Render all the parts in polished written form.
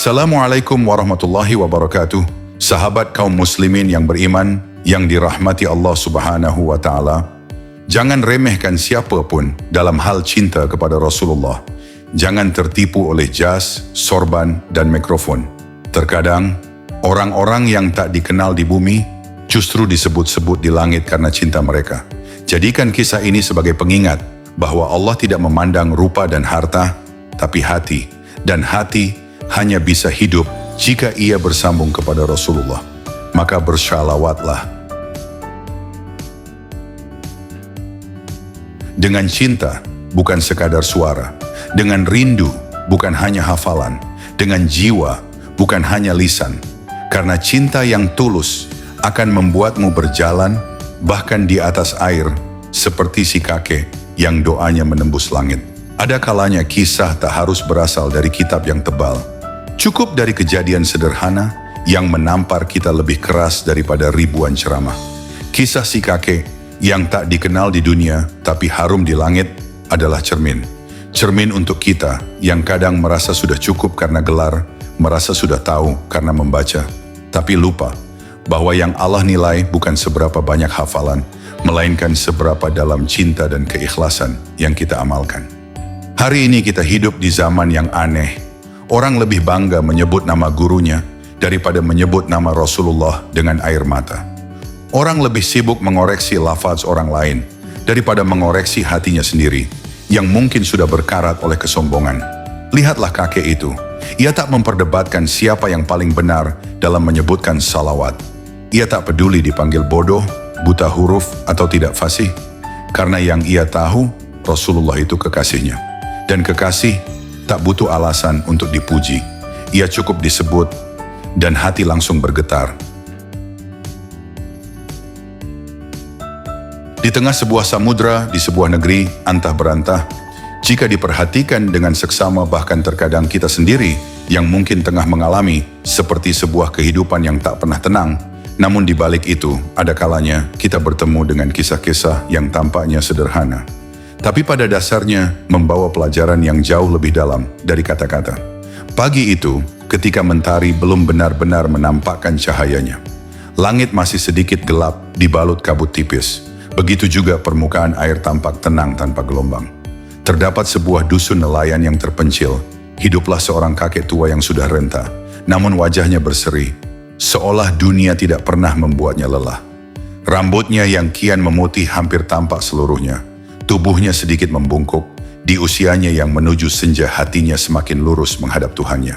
Assalamualaikum warahmatullahi wabarakatuh. Sahabat kaum muslimin yang beriman, yang dirahmati Allah Subhanahu wa Ta'ala, jangan remehkan siapapun dalam hal cinta kepada Rasulullah. Jangan tertipu oleh jas, sorban, dan mikrofon. Terkadang, orang-orang yang tak dikenal di bumi justru disebut-sebut di langit karena cinta mereka. Jadikan kisah ini sebagai pengingat bahwa Allah tidak memandang rupa dan harta, tapi hati. Dan hati hanya bisa hidup jika ia bersambung kepada Rasulullah. Maka bersyalawatlah. Dengan cinta, bukan sekadar suara. Dengan rindu, bukan hanya hafalan. Dengan jiwa, bukan hanya lisan. Karena cinta yang tulus akan membuatmu berjalan bahkan di atas air, seperti si kakek yang doanya menembus langit. Ada kalanya kisah tak harus berasal dari kitab yang tebal. Cukup dari kejadian sederhana yang menampar kita lebih keras daripada ribuan ceramah. Kisah si kakek yang tak dikenal di dunia tapi harum di langit adalah cermin. Cermin untuk kita yang kadang merasa sudah cukup karena gelar, merasa sudah tahu karena membaca, tapi lupa bahwa yang Allah nilai bukan seberapa banyak hafalan, melainkan seberapa dalam cinta dan keikhlasan yang kita amalkan. Hari ini kita hidup di zaman yang aneh. Orang lebih bangga menyebut nama gurunya daripada menyebut nama Rasulullah dengan air mata. Orang lebih sibuk mengoreksi lafaz orang lain daripada mengoreksi hatinya sendiri yang mungkin sudah berkarat oleh kesombongan. Lihatlah kakek itu. Ia tak memperdebatkan siapa yang paling benar dalam menyebutkan salawat. Ia tak peduli dipanggil bodoh, buta huruf, atau tidak fasih. Karena yang ia tahu, Rasulullah itu kekasihnya. Dan kekasih tak butuh alasan untuk dipuji. Ia cukup disebut dan hati langsung bergetar. Di tengah sebuah samudra, di sebuah negeri antah berantah, jika diperhatikan dengan seksama bahkan terkadang kita sendiri yang mungkin tengah mengalami seperti sebuah kehidupan yang tak pernah tenang, namun di balik itu ada kalanya kita bertemu dengan kisah-kisah yang tampaknya sederhana, tapi pada dasarnya membawa pelajaran yang jauh lebih dalam dari kata-kata. Pagi itu, ketika mentari belum benar-benar menampakkan cahayanya, langit masih sedikit gelap dibalut kabut tipis. Begitu juga permukaan air tampak tenang tanpa gelombang. Terdapat sebuah dusun nelayan yang terpencil. Hiduplah seorang kakek tua yang sudah renta, namun wajahnya berseri, seolah dunia tidak pernah membuatnya lelah. Rambutnya yang kian memutih hampir tampak seluruhnya. Tubuhnya sedikit membungkuk, di usianya yang menuju senja hatinya semakin lurus menghadap Tuhannya.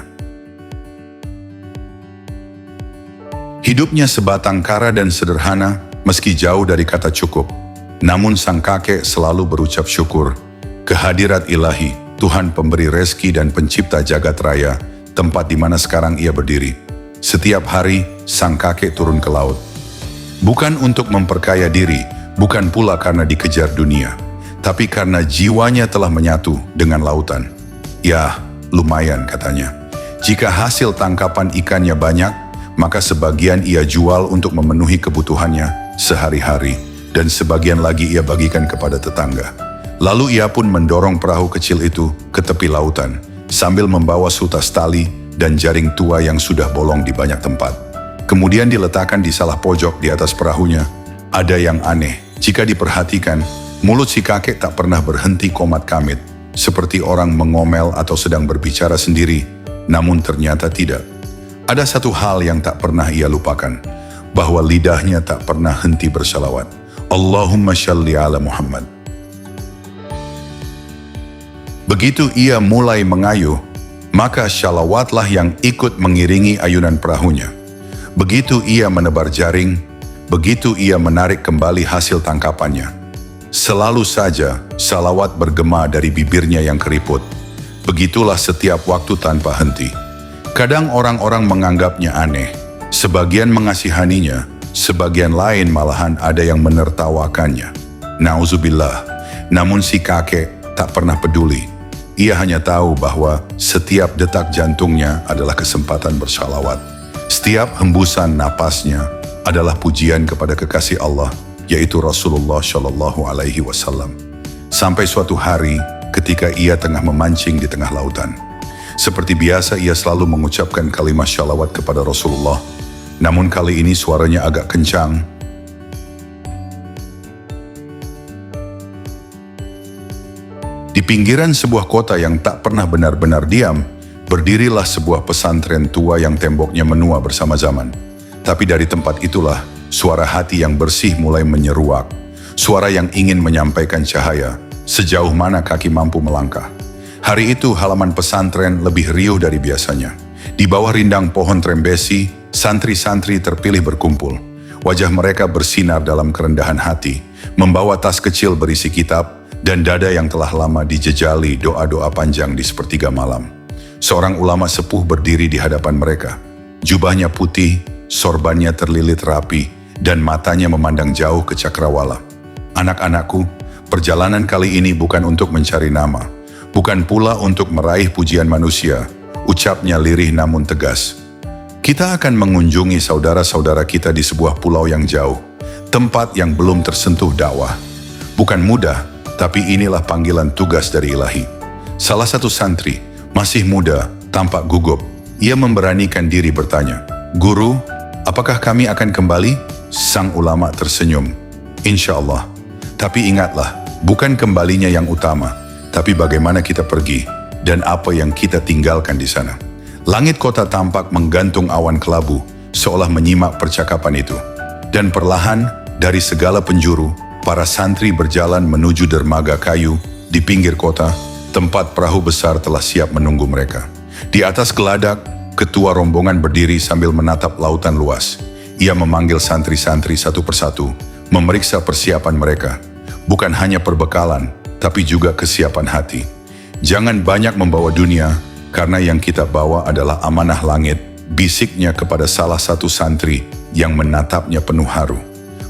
Hidupnya sebatang kara dan sederhana, meski jauh dari kata cukup. Namun sang kakek selalu berucap syukur, kehadirat ilahi, Tuhan pemberi rezeki dan pencipta jagat raya, tempat di mana sekarang ia berdiri. Setiap hari, sang kakek turun ke laut. Bukan untuk memperkaya diri, bukan pula karena dikejar dunia, tapi karena jiwanya telah menyatu dengan lautan. Ya, lumayan katanya. Jika hasil tangkapan ikannya banyak, maka sebagian ia jual untuk memenuhi kebutuhannya sehari-hari, dan sebagian lagi ia bagikan kepada tetangga. Lalu ia pun mendorong perahu kecil itu ke tepi lautan, sambil membawa sutas tali dan jaring tua yang sudah bolong di banyak tempat. Kemudian diletakkan di salah pojok di atas perahunya. Ada yang aneh, jika diperhatikan, mulut si kakek tak pernah berhenti komat kamit, seperti orang mengomel atau sedang berbicara sendiri, namun ternyata tidak. Ada satu hal yang tak pernah ia lupakan, bahwa lidahnya tak pernah henti bersalawat. Allahumma shalli ala Muhammad. Begitu ia mulai mengayuh, maka shalawatlah yang ikut mengiringi ayunan perahunya. Begitu ia menebar jaring, begitu ia menarik kembali hasil tangkapannya. Selalu saja salawat bergema dari bibirnya yang keriput. Begitulah setiap waktu tanpa henti. Kadang orang-orang menganggapnya aneh, sebagian mengasihaninya, sebagian lain malahan ada yang menertawakannya. Nauzubillah. Namun si kakek tak pernah peduli. Ia hanya tahu bahwa setiap detak jantungnya adalah kesempatan bersalawat. Setiap hembusan napasnya adalah pujian kepada kekasih Allah, yaitu Rasulullah Shallallahu Alaihi Wasallam. Sampai suatu hari ketika ia tengah memancing di tengah lautan, Seperti biasa ia selalu mengucapkan kalimat shalawat kepada Rasulullah. Namun kali ini suaranya agak kencang. Di pinggiran sebuah kota yang tak pernah benar-benar diam, berdirilah sebuah pesantren tua yang temboknya menua bersama zaman. Tapi dari tempat itulah, suara hati yang bersih mulai menyeruak. Suara yang ingin menyampaikan cahaya, sejauh mana kaki mampu melangkah. Hari itu halaman pesantren lebih riuh dari biasanya. Di bawah rindang pohon trembesi, santri-santri terpilih berkumpul. Wajah mereka bersinar dalam kerendahan hati, membawa tas kecil berisi kitab, dan dada yang telah lama dijejali doa-doa panjang di sepertiga malam. Seorang ulama sepuh berdiri di hadapan mereka. Jubahnya putih, sorbannya terlilit rapi, dan matanya memandang jauh ke cakrawala. Anak-anakku, perjalanan kali ini bukan untuk mencari nama, bukan pula untuk meraih pujian manusia, ucapnya lirih namun tegas. Kita akan mengunjungi saudara-saudara kita di sebuah pulau yang jauh, tempat yang belum tersentuh dakwah. Bukan mudah, tapi inilah panggilan tugas dari Ilahi. Salah satu santri, masih muda, tampak gugup. Ia memberanikan diri bertanya, "Guru, apakah kami akan kembali?" Sang ulama tersenyum. "Insya Allah. Tapi ingatlah, bukan kembalinya yang utama, tapi bagaimana kita pergi dan apa yang kita tinggalkan di sana." Langit kota tampak menggantung awan kelabu, seolah menyimak percakapan itu. Dan perlahan, dari segala penjuru, para santri berjalan menuju dermaga kayu di pinggir kota, tempat perahu besar telah siap menunggu mereka. Di atas geladak, ketua rombongan berdiri sambil menatap lautan luas. Ia memanggil santri-santri satu persatu, memeriksa persiapan mereka. Bukan hanya perbekalan, tapi juga kesiapan hati. Jangan banyak membawa dunia, karena yang kita bawa adalah amanah langit, bisiknya kepada salah satu santri yang menatapnya penuh haru.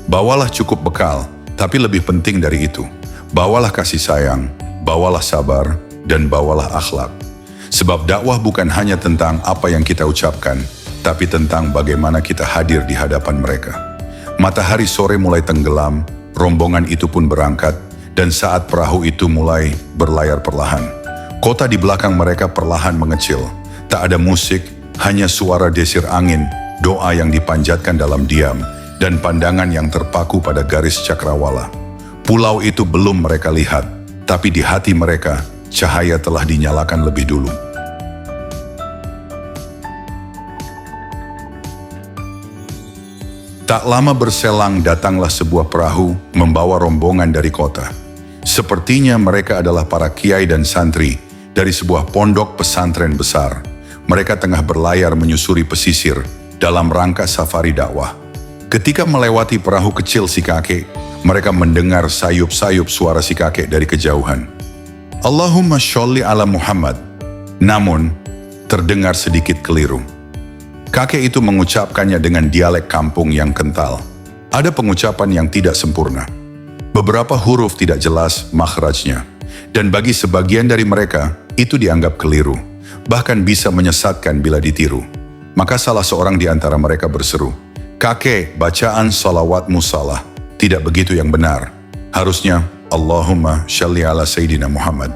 Bawalah cukup bekal, tapi lebih penting dari itu, bawalah kasih sayang, bawalah sabar, dan bawalah akhlak. Sebab dakwah bukan hanya tentang apa yang kita ucapkan, tapi tentang bagaimana kita hadir di hadapan mereka. Matahari sore mulai tenggelam, rombongan itu pun berangkat, dan saat perahu itu mulai berlayar perlahan, kota di belakang mereka perlahan mengecil. Tak ada musik, hanya suara desir angin, doa yang dipanjatkan dalam diam, dan pandangan yang terpaku pada garis cakrawala. Pulau itu belum mereka lihat, tapi di hati mereka, cahaya telah dinyalakan lebih dulu. Tak lama berselang datanglah sebuah perahu membawa rombongan dari kota. Sepertinya mereka adalah para kiai dan santri dari sebuah pondok pesantren besar. Mereka tengah berlayar menyusuri pesisir dalam rangka safari dakwah. Ketika melewati perahu kecil si kakek, mereka mendengar sayup-sayup suara si kakek dari kejauhan. Allahumma sholli ala Muhammad. Namun, terdengar sedikit keliru. Kakek itu mengucapkannya dengan dialek kampung yang kental. Ada pengucapan yang tidak sempurna. Beberapa huruf tidak jelas makhrajnya. Dan bagi sebagian dari mereka, itu dianggap keliru. Bahkan bisa menyesatkan bila ditiru. Maka salah seorang di antara mereka berseru, "Kakek, bacaan salawatmu salah. Tidak begitu yang benar. Harusnya, Allahumma sholli ala Sayyidina Muhammad."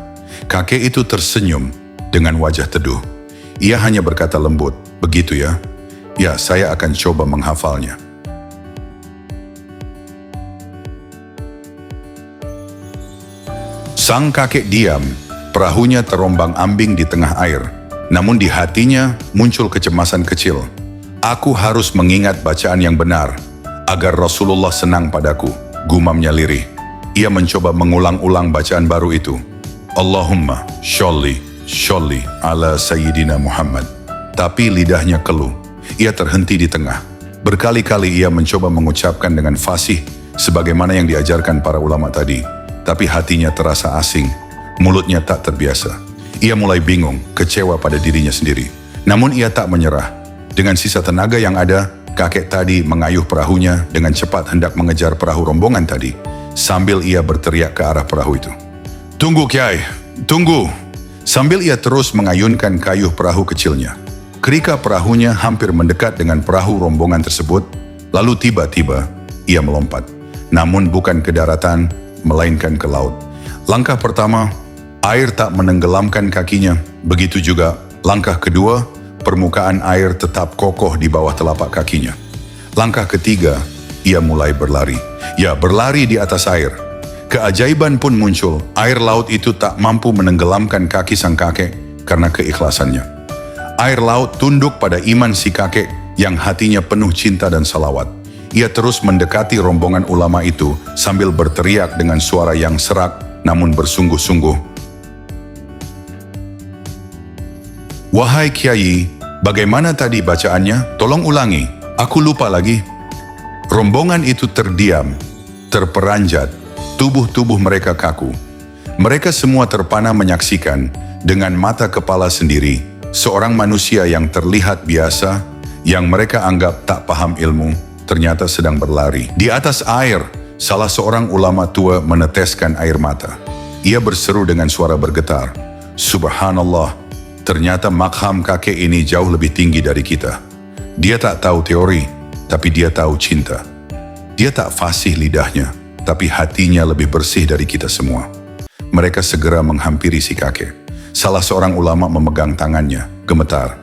Kakek itu tersenyum dengan wajah teduh. Ia hanya berkata lembut, "Begitu ya? Ya, saya akan coba menghafalnya." Sang kakek diam, perahunya terombang-ambing di tengah air. Namun di hatinya muncul kecemasan kecil. "Aku harus mengingat bacaan yang benar, agar Rasulullah senang padaku," gumamnya lirih. Ia mencoba mengulang-ulang bacaan baru itu. Allahumma sholli ala Sayyidina Muhammad. Tapi lidahnya keluh. Ia terhenti di tengah. Berkali-kali ia mencoba mengucapkan dengan fasih, sebagaimana yang diajarkan para ulama tadi. Tapi hatinya terasa asing. Mulutnya tak terbiasa. Ia mulai bingung, kecewa pada dirinya sendiri. Namun ia tak menyerah. Dengan sisa tenaga yang ada, kakek tadi mengayuh perahunya dengan cepat hendak mengejar perahu rombongan tadi, sambil ia berteriak ke arah perahu itu. "Tunggu Kiai, tunggu!" Sambil ia terus mengayunkan kayuh perahu kecilnya. Kerika perahunya hampir mendekat dengan perahu rombongan tersebut, lalu tiba-tiba ia melompat. Namun bukan ke daratan, melainkan ke laut. Langkah pertama, air tak menenggelamkan kakinya, begitu juga Langkah kedua, permukaan air tetap kokoh di bawah telapak kakinya. Langkah ketiga, ia mulai berlari. Ya, berlari di atas air. Keajaiban pun muncul, air laut itu tak mampu menenggelamkan kaki sang kakek karena keikhlasannya. Air laut tunduk pada iman si kakek yang hatinya penuh cinta dan salawat. Ia terus mendekati rombongan ulama itu sambil berteriak dengan suara yang serak namun bersungguh-sungguh. "Wahai Kiai, bagaimana tadi bacaannya? Tolong ulangi, aku lupa lagi." Rombongan itu terdiam, terperanjat, tubuh-tubuh mereka kaku. Mereka semua terpana menyaksikan dengan mata kepala sendiri seorang manusia yang terlihat biasa, yang mereka anggap tak paham ilmu, ternyata sedang berlari. Di atas air, salah seorang ulama tua meneteskan air mata. Ia berseru dengan suara bergetar, "Subhanallah, ternyata makham kakek ini jauh lebih tinggi dari kita. Dia tak tahu teori, tapi dia tahu cinta. Dia tak fasih lidahnya, tapi hatinya lebih bersih dari kita semua." Mereka segera menghampiri si kakek. Salah seorang ulama memegang tangannya, gemetar.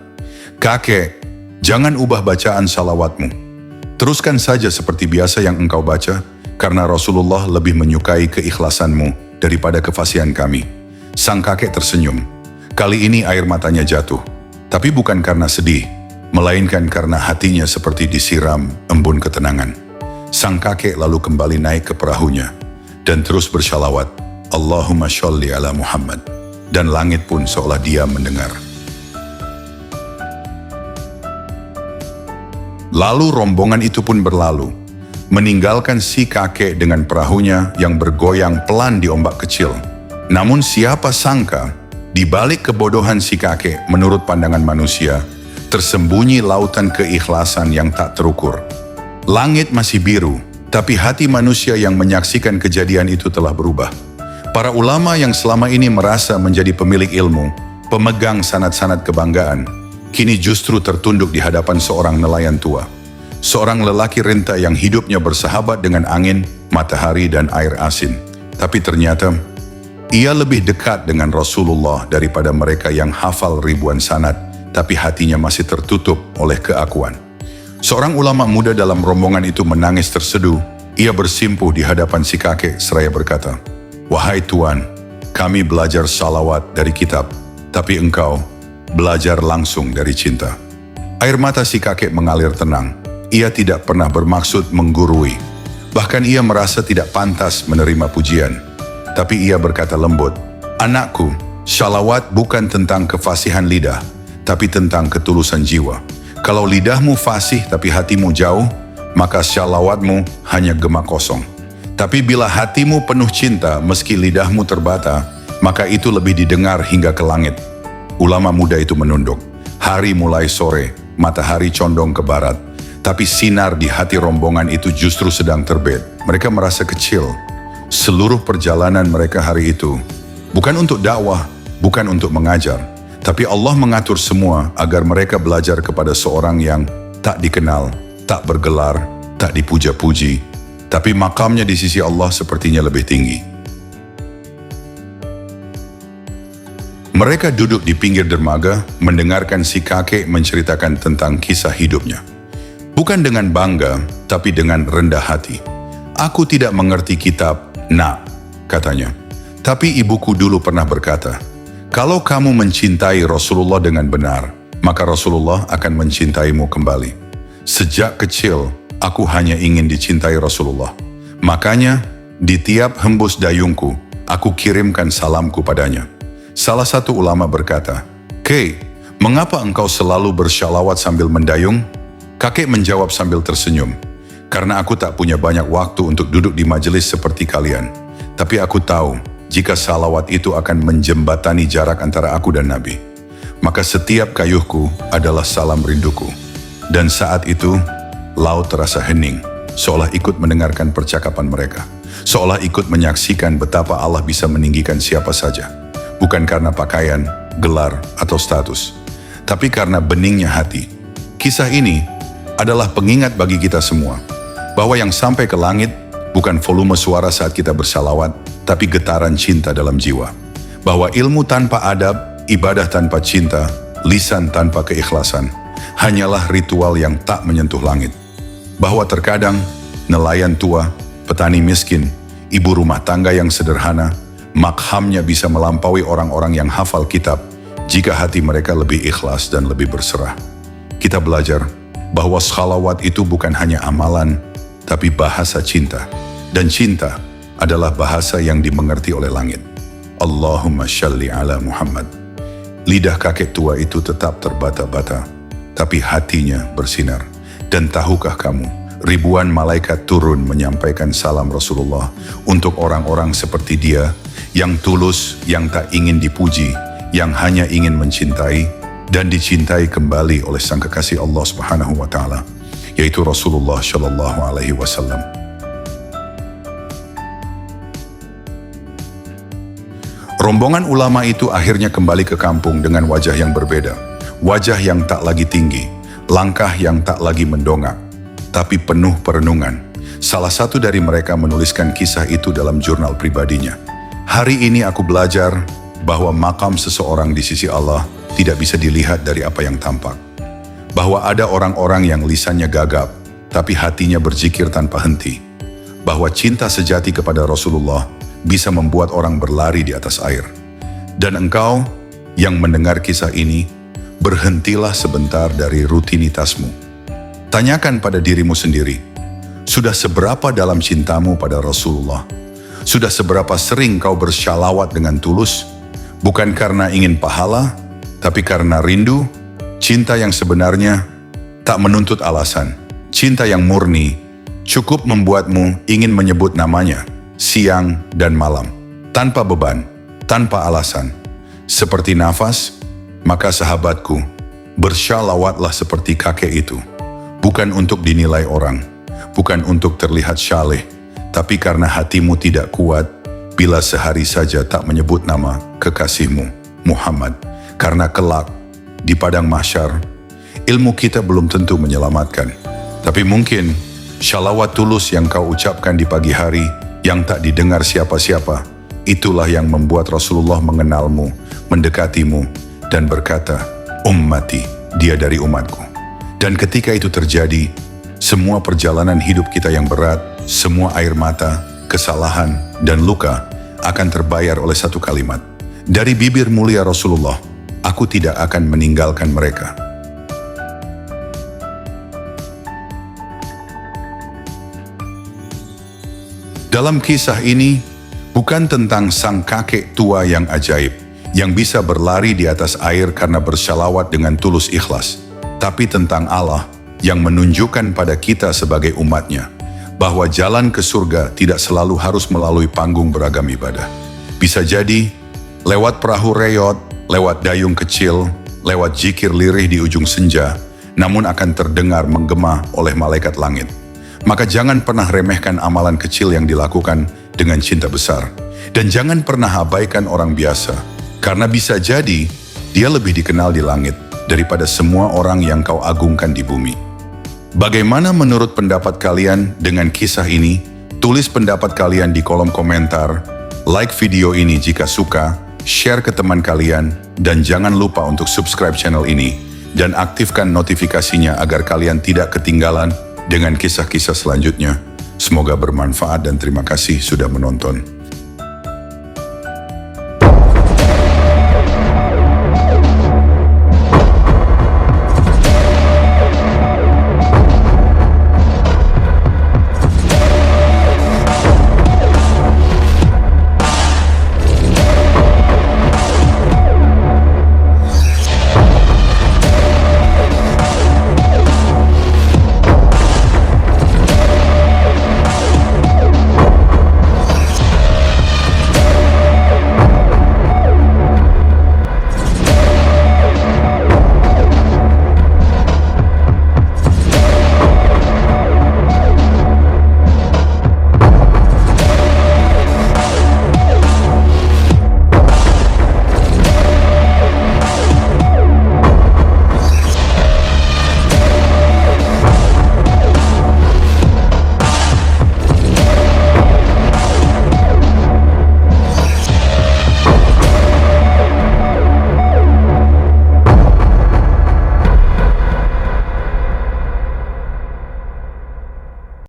"Kakek, jangan ubah bacaan salawatmu. Teruskan saja seperti biasa yang engkau baca, karena Rasulullah lebih menyukai keikhlasanmu daripada kefasihan kami." Sang kakek tersenyum. Kali ini air matanya jatuh, tapi bukan karena sedih, melainkan karena hatinya seperti disiram embun ketenangan. Sang kakek lalu kembali naik ke perahunya dan terus bersyalawat, "Allahumma sholli ala Muhammad." Dan langit pun seolah diam mendengar. Lalu rombongan itu pun berlalu, meninggalkan si kakek dengan perahunya yang bergoyang pelan di ombak kecil. Namun siapa sangka, di balik kebodohan si kakek menurut pandangan manusia, tersembunyi lautan keikhlasan yang tak terukur. Langit masih biru, tapi hati manusia yang menyaksikan kejadian itu telah berubah. Para ulama yang selama ini merasa menjadi pemilik ilmu, pemegang sanad-sanad kebanggaan, kini justru tertunduk di hadapan seorang nelayan tua. Seorang lelaki renta yang hidupnya bersahabat dengan angin, matahari, dan air asin. Tapi ternyata, ia lebih dekat dengan Rasulullah daripada mereka yang hafal ribuan sanad, tapi hatinya masih tertutup oleh keakuan. Seorang ulama muda dalam rombongan itu menangis terseduh. Ia bersimpuh di hadapan si kakek seraya berkata, "Wahai Tuan, kami belajar salawat dari kitab, tapi engkau belajar langsung dari cinta." Air mata si kakek mengalir tenang. Ia tidak pernah bermaksud menggurui. Bahkan ia merasa tidak pantas menerima pujian. Tapi ia berkata lembut, "Anakku, salawat bukan tentang kefasihan lidah, tapi tentang ketulusan jiwa. Kalau lidahmu fasih tapi hatimu jauh, maka salawatmu hanya gema kosong. Tapi bila hatimu penuh cinta meski lidahmu terbata, maka itu lebih didengar hingga ke langit." Ulama muda itu menunduk. Hari mulai sore, matahari condong ke barat. Tapi sinar di hati rombongan itu justru sedang terbit. Mereka merasa kecil. Seluruh perjalanan mereka hari itu bukan untuk dakwah, bukan untuk mengajar, tapi Allah mengatur semua agar mereka belajar kepada seorang yang tak dikenal, tak bergelar, tak dipuja-puji, tapi makamnya di sisi Allah sepertinya lebih tinggi. Mereka duduk di pinggir dermaga, mendengarkan si kakek menceritakan tentang kisah hidupnya. Bukan dengan bangga, tapi dengan rendah hati. "Aku tidak mengerti kitab, Nak," katanya. "Tapi ibuku dulu pernah berkata, kalau kamu mencintai Rasulullah dengan benar, maka Rasulullah akan mencintaimu kembali. Sejak kecil, aku hanya ingin dicintai Rasulullah. Makanya, di tiap hembus dayungku, aku kirimkan salamku padanya." Salah satu ulama berkata, "Kei, mengapa engkau selalu bersyalawat sambil mendayung?" Kakek menjawab sambil tersenyum, "Karena aku tak punya banyak waktu untuk duduk di majelis seperti kalian. Tapi aku tahu, jika salawat itu akan menjembatani jarak antara aku dan Nabi, maka setiap kayuhku adalah salam rinduku." Dan saat itu, laut terasa hening, seolah ikut mendengarkan percakapan mereka. Seolah ikut menyaksikan betapa Allah bisa meninggikan siapa saja. Bukan karena pakaian, gelar, atau status, tapi karena beningnya hati. Kisah ini adalah pengingat bagi kita semua, bahwa yang sampai ke langit bukan volume suara saat kita bersalawat, tapi getaran cinta dalam jiwa. Bahwa ilmu tanpa adab, ibadah tanpa cinta, lisan tanpa keikhlasan, hanyalah ritual yang tak menyentuh langit. Bahwa terkadang nelayan tua, petani miskin, ibu rumah tangga yang sederhana, makhamnya bisa melampaui orang-orang yang hafal kitab jika hati mereka lebih ikhlas dan lebih berserah. Kita belajar bahwa shalawat itu bukan hanya amalan, tapi bahasa cinta. Dan cinta adalah bahasa yang dimengerti oleh langit. Allahumma shalli ala Muhammad. Lidah kakek tua itu tetap terbata-bata, tapi hatinya bersinar. Dan tahukah kamu, ribuan malaikat turun menyampaikan salam Rasulullah untuk orang-orang seperti dia, yang tulus, yang tak ingin dipuji, yang hanya ingin mencintai, dan dicintai kembali oleh sang kekasih Allah Subhanahu wa Ta'ala, yaitu Rasulullah Shallallahu Alaihi Wasallam. Rombongan ulama itu akhirnya kembali ke kampung dengan wajah yang berbeda, wajah yang tak lagi tinggi, langkah yang tak lagi mendongak, tapi penuh perenungan. Salah satu dari mereka menuliskan kisah itu dalam jurnal pribadinya. Hari ini aku belajar bahwa makam seseorang di sisi Allah tidak bisa dilihat dari apa yang tampak. Bahwa ada orang-orang yang lisannya gagap, tapi hatinya berzikir tanpa henti. Bahwa cinta sejati kepada Rasulullah bisa membuat orang berlari di atas air. Dan engkau yang mendengar kisah ini, berhentilah sebentar dari rutinitasmu. Tanyakan pada dirimu sendiri, sudah seberapa dalam cintamu pada Rasulullah? Sudah seberapa sering kau bersyalawat dengan tulus? Bukan karena ingin pahala, tapi karena rindu. Cinta yang sebenarnya tak menuntut alasan. Cinta yang murni cukup membuatmu ingin menyebut namanya siang dan malam, tanpa beban, tanpa alasan. Seperti nafas, maka sahabatku, bersyalawatlah seperti kakek itu. Bukan untuk dinilai orang, bukan untuk terlihat syaleh, tapi karena hatimu tidak kuat bila sehari saja tak menyebut nama kekasihmu, Muhammad. Karena kelak, di padang mahsyar, ilmu kita belum tentu menyelamatkan. Tapi mungkin, syalawat tulus yang kau ucapkan di pagi hari, yang tak didengar siapa-siapa, itulah yang membuat Rasulullah mengenalmu, mendekatimu, dan berkata, ummati, dia dari umatku. Dan ketika itu terjadi, semua perjalanan hidup kita yang berat, semua air mata, kesalahan, dan luka akan terbayar oleh satu kalimat. Dari bibir mulia Rasulullah, aku tidak akan meninggalkan mereka. Dalam kisah ini, bukan tentang sang kakek tua yang ajaib, yang bisa berlari di atas air karena bersyalawat dengan tulus ikhlas, tapi tentang Allah yang menunjukkan pada kita sebagai umatnya, bahwa jalan ke surga tidak selalu harus melalui panggung beragam ibadah. Bisa jadi, lewat perahu reyot, lewat dayung kecil, lewat zikir lirih di ujung senja, namun akan terdengar menggema oleh malaikat langit. Maka jangan pernah remehkan amalan kecil yang dilakukan dengan cinta besar. Dan jangan pernah abaikan orang biasa, karena bisa jadi dia lebih dikenal di langit daripada semua orang yang kau agungkan di bumi. Bagaimana menurut pendapat kalian dengan kisah ini? Tulis pendapat kalian di kolom komentar, like video ini jika suka, share ke teman kalian, dan jangan lupa untuk subscribe channel ini, dan aktifkan notifikasinya agar kalian tidak ketinggalan dengan kisah-kisah selanjutnya. Semoga bermanfaat dan terima kasih sudah menonton.